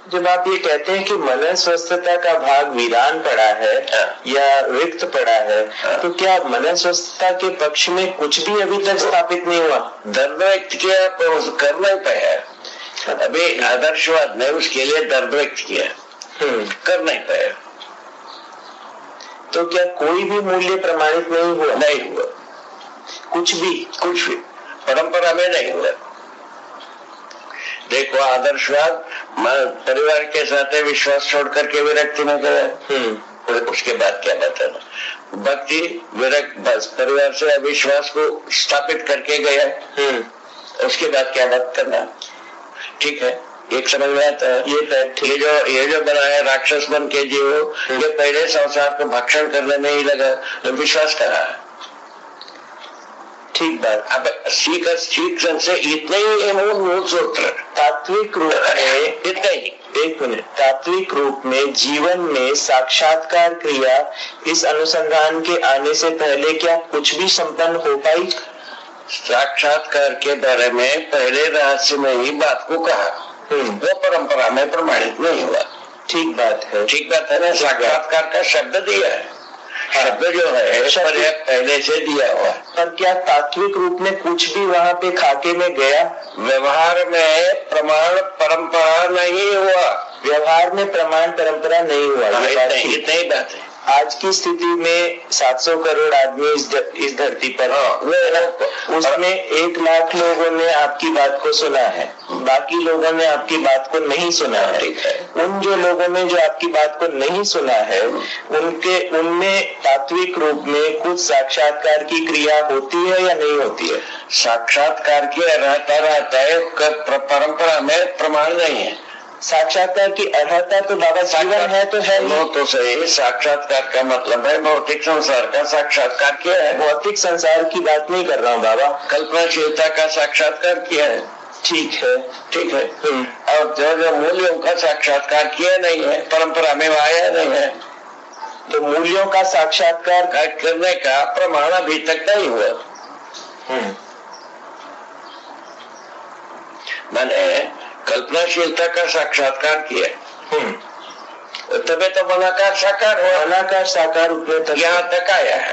जब आप ये कहते हैं कि मन स्वस्थता का भाग वीरान पड़ा है या रिक्त पड़ा है, तो क्या मन स्वस्थता के पक्ष में कुछ भी अभी तक स्थापित नहीं हुआ? दर्द व्यक्त किया तो कर नहीं पाया। अभी आदर्शवाद ने उसके लिए दर्द व्यक्त किया, कर नहीं पाया। तो क्या कोई भी मूल्य प्रमाणित नहीं हुआ? नहीं हुआ, कुछ भी परंपरा में नहीं हुआ। देखो, आदर्शवाद परिवार के साथ विश्वास छोड़ करके विरक्ति में गया, उसके बाद क्या बताना? भक्ति विरक्त बस परिवार से अविश्वास को स्थापित करके गया, उसके बाद क्या बात करना? ठीक है, एक समझ में आता है। ये जो बनाया राक्षस बन के जीवो, ये पहले संसार को भक्षण करने में ही लगा, तो विश्वास करा। ठीक बात। अब सीख से इतने ही मूल सूत्र तात्विक रूप में, इतने ही। एक मिनट, तात्विक रूप में जीवन में साक्षात्कार क्रिया इस अनुसंधान के आने से पहले क्या कुछ भी संपन्न हो पाई? साक्षात्कार के बारे में पहले रहस्य में ही बात को कहा, वो परंपरा में प्रमाणित नहीं हुआ। ठीक बात है ना। साक्षात्कार का शब्द दिया है, शब्द जो है पहले से दिया हुआ। पर क्या तात्विक रूप में कुछ भी वहाँ पे खाके में गया? व्यवहार में प्रमाण परंपरा नहीं हुआ। व्यवहार में प्रमाण परंपरा नहीं हुआ, इतनी ही बात है। आज की स्थिति में 700 करोड़ आदमी इस धरती पर है, उसमें 1 लाख लोगों ने आपकी बात को सुना है, बाकी लोगों ने आपकी बात को नहीं सुना है। उन जो लोगों ने जो आपकी बात को नहीं सुना है, उनमें तात्विक रूप में कुछ साक्षात्कार की क्रिया होती है या नहीं होती है? साक्षात्कार की रहता है, परंपरा में प्रमाण नहीं है। साक्षात्कार की अर्हता तो बाबा जीवन है, तो है वो तो सही। साक्षात्कार का मतलब है भौतिक संसार का साक्षात्कार किया है। भौतिक संसार की बात नहीं कर रहा हूँ बाबा, कल्पनाशीलता का साक्षात्कार किया है। ठीक है। और जो मूल्यों का साक्षात्कार किया नहीं है, परंपरा में आया नहीं है, तो मूल्यों का साक्षात्कार करने का प्रमाण अभी तक नहीं हुआ। मैंने कल्पनाशीलता का साक्षात्कार किया, तबे तो मनाकार साकार हुआ। मनाकार साकार यहाँ तक आया है,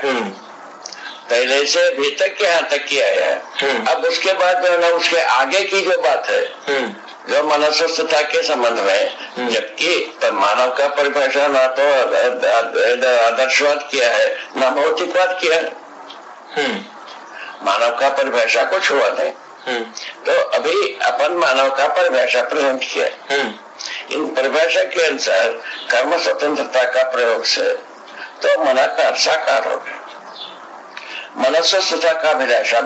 पहले से अभी तक यहाँ तक किया है। अब उसके बाद जो है ना, उसके आगे की जो बात है, जो मनस्वस्थता के संबंध में, जबकि मानव का परिभाषा ना तो आदर्शवाद किया है ना भौतिकवाद किया है, मानव का परिभाषा कुछ हुआ नहीं। तो अभी अपन मानव का परिभाषा प्रेजेंट किया। इन परिभाषा के अनुसार कर्म स्वतंत्रता का प्रयोग से तो मनाकार साकार हो गया। मनस्वस्थता का अभिलाषा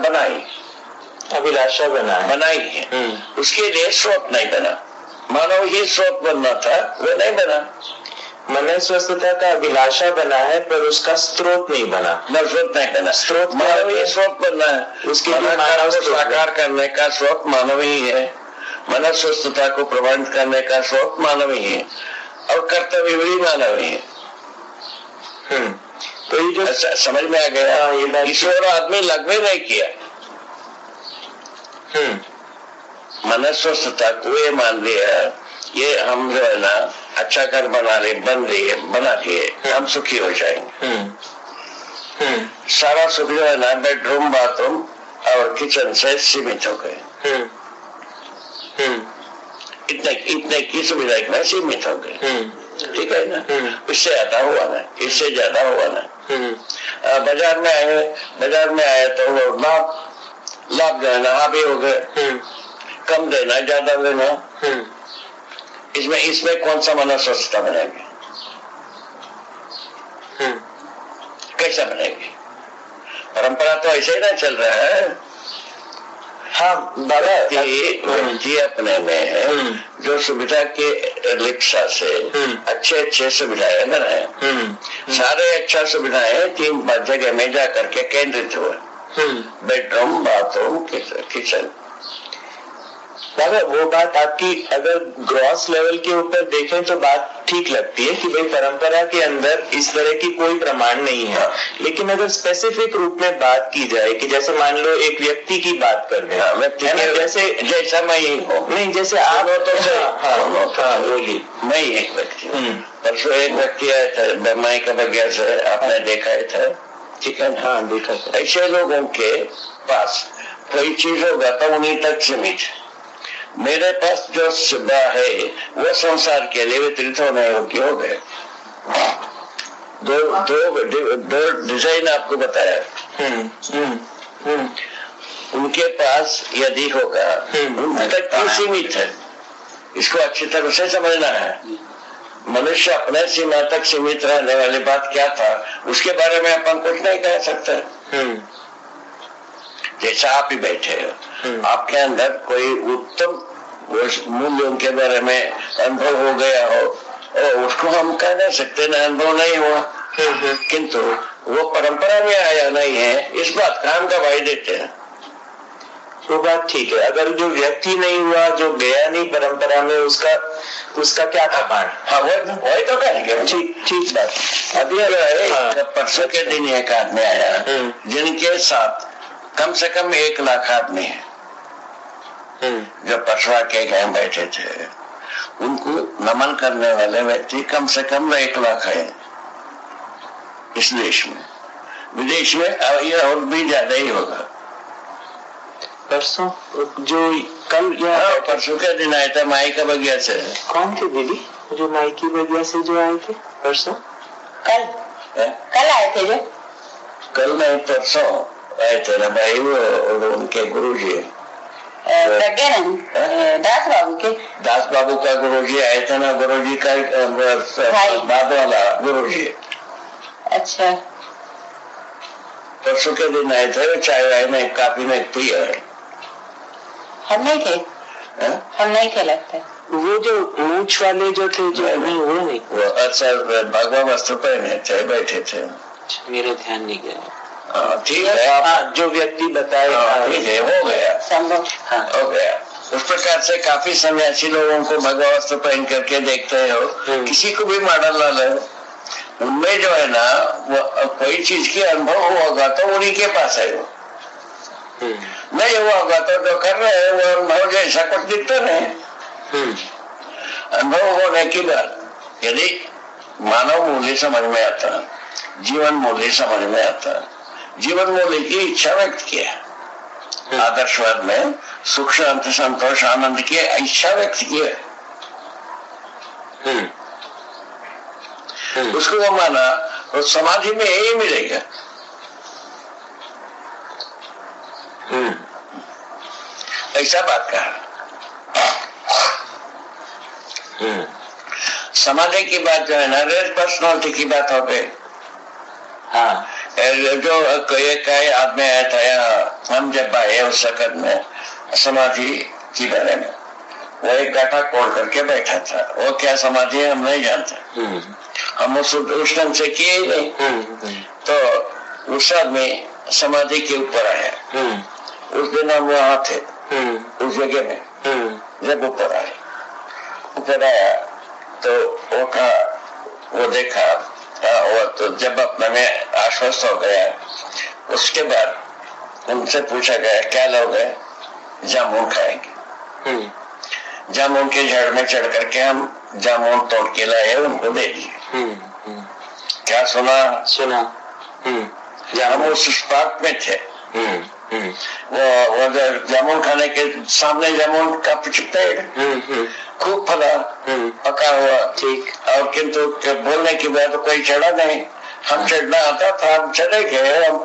बनाई है, उसके लिए स्रोत नहीं बना। मानव ही स्रोत बनना था, वो नहीं बना। मन स्वस्थता का अभिलाषा बना है, पर उसका स्रोत नहीं बना। स्रोत नहीं बना, स्रोत मानव ही स्रोत बनना है। उसके मानव को साकार करने का स्रोत मानव ही है, मन स्वस्थता को प्रभावित करने का स्रोत मानव ही है, और कर्तव्य भी मानव ही है। तो ये जो समझ में आ गया, ईश्वर आदमी लगभग नहीं किया। मन स्वस्थता को ये मान लिया, ये हम जो है ना अच्छा घर बना के हम सुखी हो जाएंगे। सारा सुख जो है ना बेडरूम, बाथरूम और किचन से सीमित हो गए। इतने की सुविधा में सीमित हो गए। ठीक है ना, इससे ज्यादा हुआ ना, इससे ज्यादा हुआ ना। बाजार में आए तो वो लाभ जो है ना हावी हो गए, कम देना ज्यादा देना। इसमें कौन सा मन स्वस्थता बनेगी? कैसा बनेगी? परंपरा तो ऐसे ही ना चल रहा है। हाँ बाबा, जी अपने में जो सुविधा के लिप्सा से अच्छे सुविधाएं बनाए, सारे अच्छा सुविधाएं 3 जगह में जा करके केंद्रित हुए, बेडरूम, बाथरूम, किचन। बाबा वो बात आपकी अगर ग्रॉस लेवल के ऊपर देखें तो बात ठीक लगती है कि भाई परंपरा के अंदर इस तरह की कोई प्रमाण नहीं है, लेकिन अगर स्पेसिफिक रूप में बात की जाए कि जैसे मान लो एक व्यक्ति की बात कर रहे हैं, व्यक्ति है ना, जैसा मैं ही हूँ, नहीं जैसे आप हो तो बोलिए, मैं ही एक व्यक्ति हूँ। परसों एक व्यक्ति आया था बरमाई का बगिया से, आपने देखा था, ठीक है? हाँ देखा था। ऐसे लोगों के पास कोई चीज होगा तो उन्हीं तक सीमित। मेरे पास जो सुबह है वो संसार के लिए वितरित होने योग्य हो गए। दो डिजाइन आपको बताया। उनके पास यदि होगा उन तक ही सीमित है। इसको अच्छी तरह से समझना है। मनुष्य अपने सीमा तक सीमित रहने वाली बात क्या था उसके बारे में अपन कुछ नहीं कह सकते। जैसा आप ही बैठे हो, आपके अंदर कोई उत्तम मूल्यों के बारे में अनुभव हो गया हो और उसको हम कह नहीं सकते ना अनुभव नहीं हुआ, किंतु वो परंपरा में आया नहीं है, इस बात का हम गवाही देते हैं। वो बात ठीक है। अगर जो व्यक्ति नहीं हुआ, जो गया नहीं परंपरा में, उसका क्या प्रमाण? हाँ वही तो कहेंगे। ठीक बात। अभी अगर परसों के दिन एक आदमी आया जिनके साथ कम से कम 1 लाख आदमी है जो परसों के घर बैठे थे, उनको नमन करने वाले व्यक्ति कम से कम 1 लाख है इस देश में। विदेश में ये और भी ज्यादा ही होगा। परसों जो कल या परसों के दिन आए थे माई का बगिया से। कौन थे दीदी जो माई की बगिया से जो आए थे परसों? कल आए थे जो? कल नहीं परसों आए थे ना भाई, वो उनके गुरु जी दास बाबू का गुरुजी आए थे ना, गुरुजी का बाद वाला गुरुजी। अच्छा। परसों के दिन आए थे, चाय वाय में काफी में पिया। हम नहीं थे। हम नहीं थे लगता। वो जो मूछ वाले जो थे जो नहीं वो नहीं, वो अच्छा भगवा वस्त्र पहने थे, बैठे थे। मेरा ध्यान नहीं गया। ठीक है, आप जो व्यक्ति बताए ठीक है, हो गया संभव। हो गया। उस प्रकार से काफी सन्यासी लोगों को भगवा वस्त्र पहन करके देखते हो, किसी को भी मॉडल ला लो, उनमें जो है ना वो कोई चीज की अनुभव होगा तो उन्हीं के पास है। वो नहीं हुआ होगा तो जो कर रहे हैं वो अनुभव जैसा कुछ दिखता नहीं। अनुभव होने के बाद यदि मानव मूल्य समझ में आता, जीवन मूल्य समझ में आता, जीवन मूल्य की इच्छा व्यक्त किया, आदर्शवाद में सुख शांति संतोष आनंद की इच्छा व्यक्त किया, उसको वो माना तो समाधि में यही मिलेगा। ऐसा बात कहा। समाधि की बात जो है ना रेड पर्सनालिटी की बात हो गई। हाँ, जो कई आदमी आया था यहाँ, हम जब आए उस वक्त में समाधि के बारे में, वो एक गाटा कोड़ करके बैठा था। वो क्या समाधि है हम नहीं जानते, हम उस ढंग से किए ही नहीं। तो उस आदमी समाधि के ऊपर आया। उस दिन हम वहां थे उस जगह में। जब ऊपर आया तो वो देखा, वो तो जब मैंने आश्वस्त हो गया, उसके बाद उनसे पूछा गया क्या लोगे? जामुन खाएंगे। जामुन के झाड़ में चढ़ करके हम जामुन तोड़ के लाए, उनको दे दिए। क्या सुना? हम उस पार्क में थे। वो जामुन खाने के सामने जामुन का पेड़ खूब फला, पका हुआ, ठीक। और किंतु बोलने की बात कोई चढ़ा नहीं। हम चढ़ना आता था, हम चले गए, हम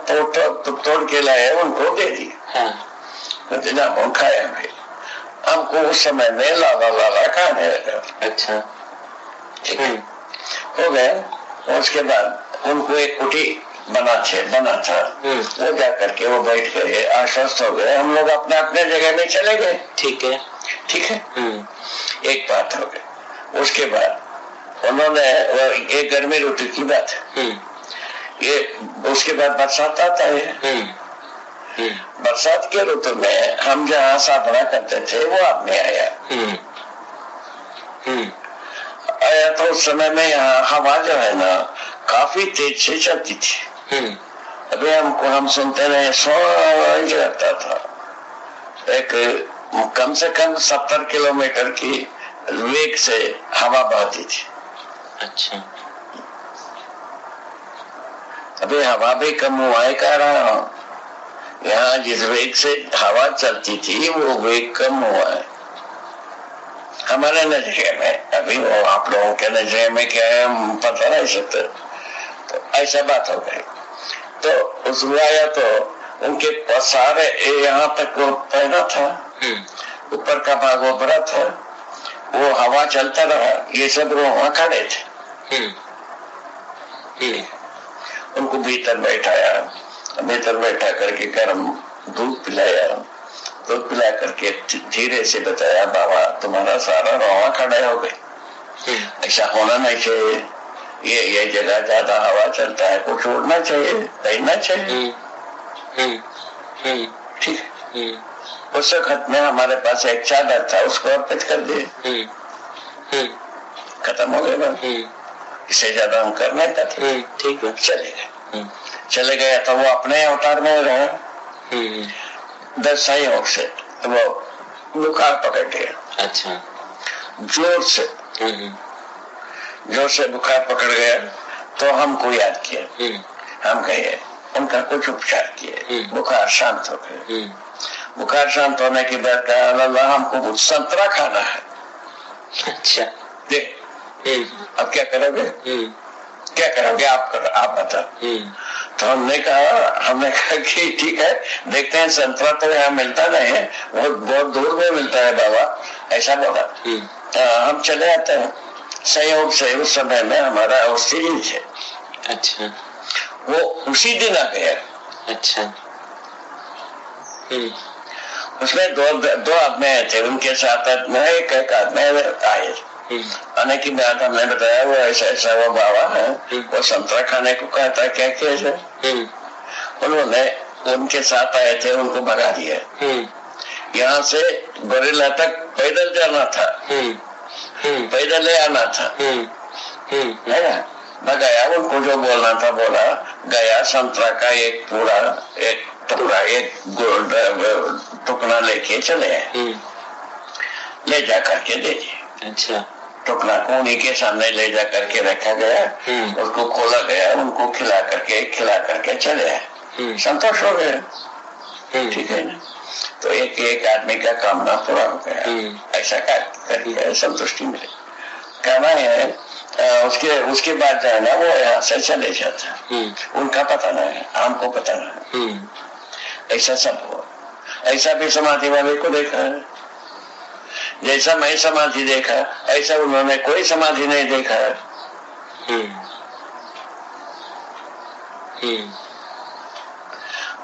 तोड़ के लाए, उनको दे दिए। जामुन खाया भाई। हमको उस समय में लाला खाने लगा। अच्छा, ठीक है, हो गया। उसके बाद उनको एक कुटी बना था, वो जा करके वो बैठ गए, आश्वस्त हो गए। हम लोग अपने अपने जगह में चले गए। ठीक है। एक बात हो गई। उसके बाद उन्होंने एक गर्मी ऋतु की बात है, ये उसके बाद बरसात आता है। बरसात के ऋतु में हम जहाँ साधना करते थे वो आप में आया। आया तो उस समय में यहाँ हवा जो है ना काफी तेज से चलती थी। अभी हम सुनते रहे, सोच रहता था। एक कम से कम 70 किलोमीटर की वेग से हवा बहती थी। अच्छा। अभी हवा भी कम हुआ है, कह रहा हूँ। यहाँ जिस वेग से हवा चलती थी वो वेग कम हुआ है हमारे नजरिए में। अभी वो आप लोगों के नजरिए में क्या है हम पता नहीं सकते। तो ऐसा बात हो गई। तो उस आया तो उनके सारे यहाँ तक वो पहना था, ऊपर का भाग वो भरा था, वो हवा चलता रहा। ये सब वहां खड़े थे। उनको भीतर बैठाया, भीतर बैठा करके गर्म दूध पिलाया। दूध पिला करके धीरे से बताया, बाबा तुम्हारा सारा रोवा खड़ा हो गए, ऐसा होना नहीं चाहिए। ये जगह ज्यादा हवा चलता है, कुछ उड़ना चाहिए, तैरना चाहिए। ठीक। उस वक्त में हमारे पास एक चादर था, उसको अर्पित कर दिए। खत्म हो गया बात। इससे ज्यादा हम कर नहीं पाते। ठीक है। चले गए तो वो अपने अवतार में रहे। 10 संयोग से तो वो बुखार पकड़ गया। अच्छा। जोर से बुखार पकड़ गया तो हमको याद किया। हम गए, उनका कुछ उपचार किए, बुखार शांत हो गया। बुखार शांत होने के बाद कहा, अल्लाह हमको कुछ संतरा खाना है। अच्छा। देख अब क्या करोगे? क्या करोगे आप? करो, आप बता। तो हमने कहा कि ठीक है, देखते हैं। संतरा तो यहाँ मिलता नहीं है, बहुत दूर में मिलता है बाबा, ऐसा बोला। हम चले आते हैं। संयोग से उस समय में हमारा ऑस्ट्रेलियन थे। अच्छा। वो उसी दिन आ गया। अच्छा। उसमें दो आदमी आए थे, उनके साथ एक आदमी आए। आने की बात हमने बताया, वो ऐसा वो बाबा है, वो संतरा खाने को कहता है, क्या किया जाए? उन्होंने उनके साथ आए थे, उनको भगा दिया। यहाँ से गोरिल्ला तक पैदल जाना था, पैदल ले आना था, है ना? भगाया, उनको जो बोलना था बोला, गया। संतरा का एक टुकड़ा लेके चले, ले जा करके दे दिए। अच्छा। टुकड़ा को उन्हीं के सामने ले जा करके रखा गया, उसको खोला गया, उनको खिला करके चले आए। संतोष हो गया। ठीक है ना? तो एक आदमी का कामना पूरा हो गया। ऐसा करके संतुष्टि मिले। कहना है उसके बाद जो है ना वो यहाँ से चले जाता। उनका पता नहीं, हमको पता नहीं। ऐसा सब हुआ। ऐसा भी समाधि वाले को देखा है। जैसा मैं समाधि देखा, ऐसा उन्होंने कोई समाधि नहीं देखा है।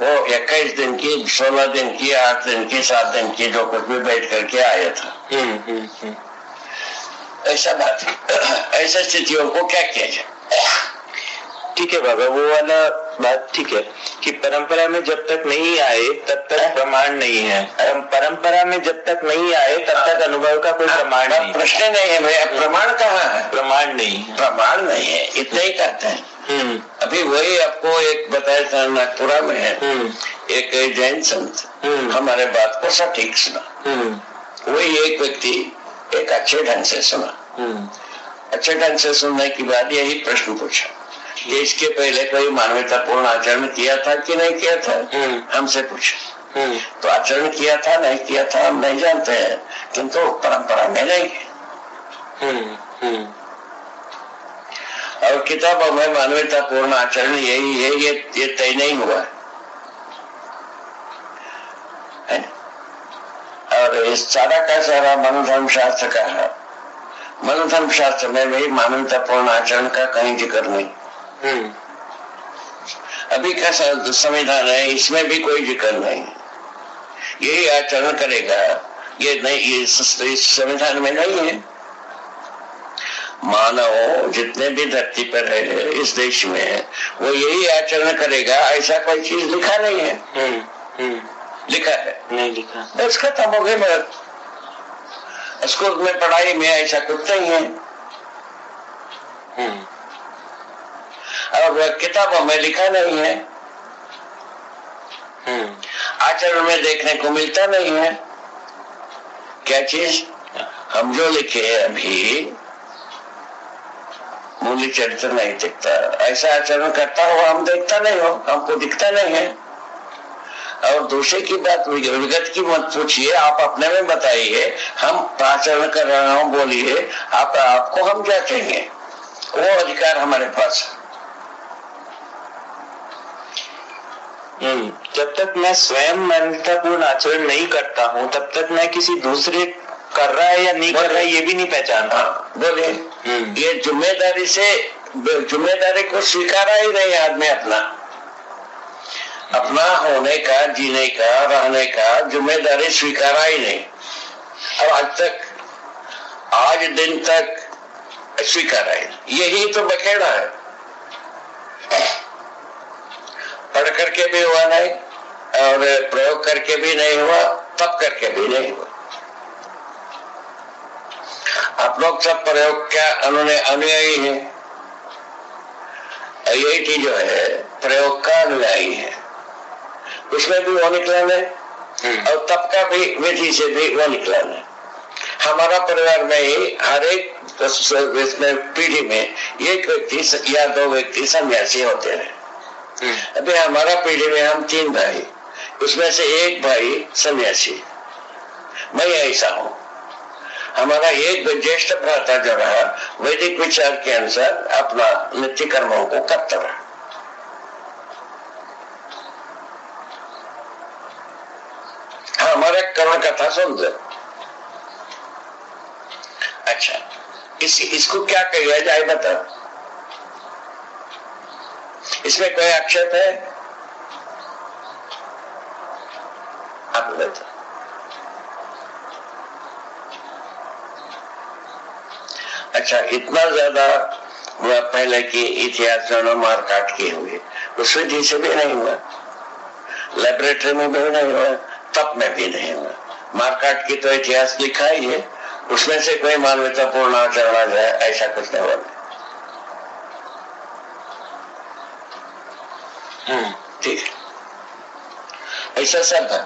वो 21 दिन की, 16 दिन की, 8 दिन की, 7 दिन की, जो कुछ भी बैठ करके आया था। ऐसा बात है। ऐसा स्थितियों को क्या किया जाए? ठीक है बाबा, वो वाला बात ठीक है कि परंपरा में जब तक नहीं आए तब तक प्रमाण नहीं है। परंपरा में जब तक नहीं आए तब तक अनुभव का कोई प्रमाण नहीं। प्रश्न नहीं है भैया, प्रमाण कहाँ है? प्रमाण नहीं है। प्रमाण नहीं है, इतना ही कहते हैं। अभी वही आपको एक बताया था, नागपुरा में है एक जैन संत, हमारे बात को सटीक सुना। वही एक व्यक्ति एक अच्छे ढंग से सुना। अच्छे ढंग से सुनने के बाद यही प्रश्न पूछा कि इसके पहले कोई मानवतापूर्ण आचरण किया था कि नहीं किया था? हमसे पूछा। तो आचरण किया था नहीं किया था हम नहीं जानते हैं, किंतु परंपरा में नहीं है। और किताबों में मानवतापूर्ण आचरण यही है, ये तय नहीं हुआ है। और इस सारा का सारा मनोधर्म शास्त्र का है। मनोधर्म शास्त्र में भी मानवतापूर्ण आचरण का कहीं जिक्र नहीं। अभी का संविधान है, इसमें भी कोई जिक्र नहीं। यही आचरण करेगा, ये नहीं, ये इस संविधान में नहीं है। मानव जितने भी धरती पर है इस देश में, वो यही आचरण करेगा, ऐसा कोई चीज लिखा नहीं है। लिखा है? नहीं लिखा। बस खत्म हो गई। मगर स्कूल में पढ़ाई में ऐसा कुछ नहीं है और किताबों में लिखा नहीं है, आचरण में देखने को मिलता नहीं है। क्या चीज? हम जो लिखे अभी मूल्य चरित्र नहीं दिखता, ऐसा आचरण करता हो हम देखता नहीं हो, हमको दिखता नहीं है। और दूसरे की बात विगत की मत पूछिए, आप अपने में बताइए। हम आचरण कर रहे हो, बोलिए, आपको हम जांचेंगे, वो अधिकार हमारे पास है। जब तक मैं स्वयं मान्यतापूर्ण आचरण नहीं करता हूँ तब तक मैं किसी दूसरे कर रहा है या नहीं कर रहा है ये भी नहीं पहचानता। बोलिए, ये जिम्मेदारी से जिम्मेदारी को स्वीकारा ही नहीं आदमी, अपना होने का, जीने का, रहने का जिम्मेदारी स्वीकारा ही नहीं। अब आज दिन तक स्वीकारा है, यही तो बखेड़ा है। पढ़ करके भी हुआ नहीं और प्रयोग करके भी नहीं हुआ, तब करके भी नहीं हुआ। आप लोग सब प्रयोग क्या अनुयायी हैं, IIT जो है प्रयोग का अनुयायी है, उसमें भी वो निकला नहीं और तब का भी विधि से भी वो निकला नहीं। हमारा परिवार में ही हर एक पीढ़ी में एक व्यक्ति या 2 व्यक्ति सन्यासी होते रहे। अभी हमारा पीढ़ी में हम 3 भाई, उसमें से एक भाई सन्यासी, मैं ऐसा हूं। हमारा एक ज्येष्ठ भ्राता जो रहा वैदिक विचार के अनुसार अपना नित्य कर्मों को करता रहा। हमारे कर्म कथा सुन दो। अच्छा, इसको क्या कहिए जाए बता, इसमें कोई आक्षेप है? आप बता। अच्छा, इतना ज्यादा पहले के इतिहास में मारकाट किए हुए, उस विधि से भी नहीं हुआ, लेबोरेटरी में भी नहीं हुआ, तप में भी नहीं हुआ। मारकाट की तो इतिहास लिखा ही है, उसमें से कोई मानवतापूर्ण आचरण आ जाए ऐसा कुछ नहीं हुआ। ठीक है, ऐसा सब है।